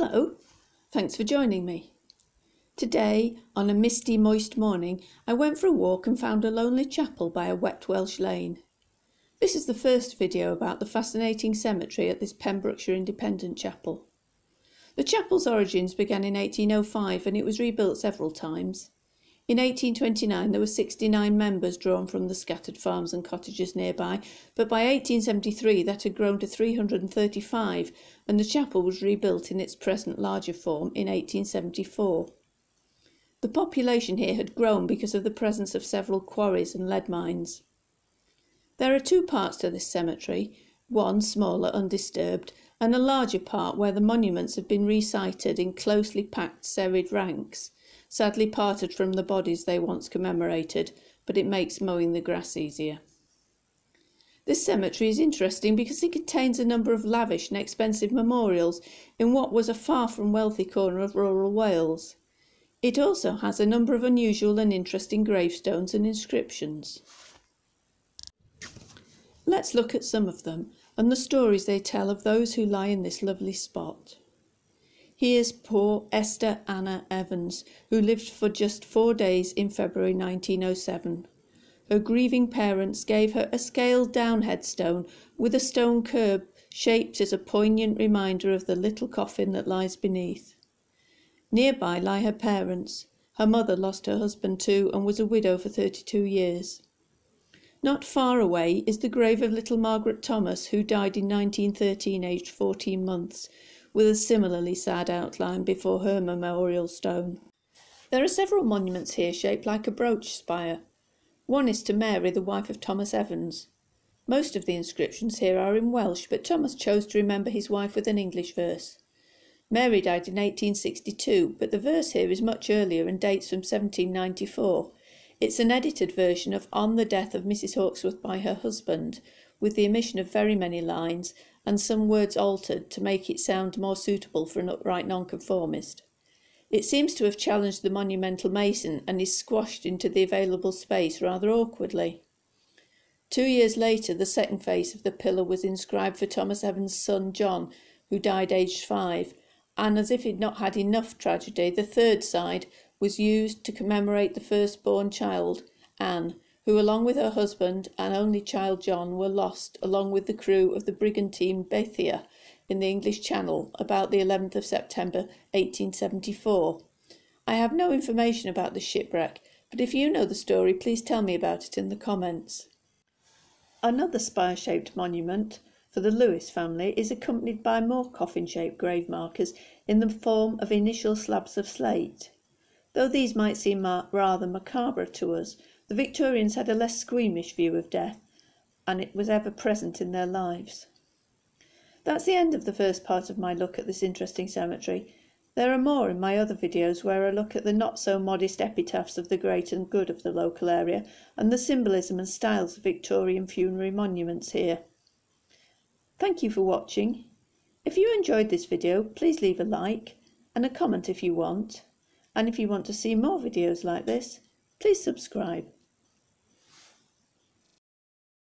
Hello, thanks for joining me. Today, on a misty, moist morning, I went for a walk and found a lonely chapel by a wet Welsh lane. This is the first video about the fascinating cemetery at this Pembrokeshire independent chapel. The chapel's origins began in 1805 and it was rebuilt several times. In 1829 there were 69 members drawn from the scattered farms and cottages nearby, but by 1873 that had grown to 335 and the chapel was rebuilt in its present larger form in 1874. The population here had grown because of the presence of several quarries and lead mines. There are two parts to this cemetery, one smaller, undisturbed, and a larger part where the monuments have been resited in closely packed serried ranks, sadly parted from the bodies they once commemorated, but it makes mowing the grass easier. This cemetery is interesting because it contains a number of lavish and expensive memorials in what was a far from wealthy corner of rural Wales. It also has a number of unusual and interesting gravestones and inscriptions. Let's look at some of them and the stories they tell of those who lie in this lovely spot. Here's poor Esther Anna Evans, who lived for just 4 days in February 1907. Her grieving parents gave her a scaled-down headstone with a stone curb shaped as a poignant reminder of the little coffin that lies beneath. Nearby lie her parents. Her mother lost her husband too and was a widow for 32 years. Not far away is the grave of little Margaret Thomas, who died in 1913 aged 14 months, with a similarly sad outline before her memorial stone. There are several monuments here shaped like a brooch spire. One is to Mary, the wife of Thomas Evans. Most of the inscriptions here are in Welsh, but Thomas chose to remember his wife with an English verse. Mary died in 1862, but the verse here is much earlier and dates from 1794. It's an edited version of On the Death of Mrs. Hawkesworth by her husband, with the omission of very many lines and some words altered to make it sound more suitable for an upright nonconformist. It seems to have challenged the monumental mason and is squashed into the available space rather awkwardly. 2 years later, the second face of the pillar was inscribed for Thomas Evans' son John, who died aged 5, and as if he'd not had enough tragedy, the third side was used to commemorate the firstborn child, Anne, who along with her husband and only child John were lost along with the crew of the brigantine Bethia in the English Channel about the 11th of September 1874. I have no information about the shipwreck, but if you know the story, please tell me about it in the comments. Another spire-shaped monument for the Lewis family is accompanied by more coffin-shaped grave markers in the form of initial slabs of slate. Though these might seem rather macabre to us, the Victorians had a less squeamish view of death, and it was ever present in their lives. That's the end of the first part of my look at this interesting cemetery. There are more in my other videos where I look at the not-so-modest epitaphs of the great and good of the local area and the symbolism and styles of Victorian funerary monuments here. Thank you for watching. If you enjoyed this video, please leave a like and a comment if you want. And if you want to see more videos like this, please subscribe.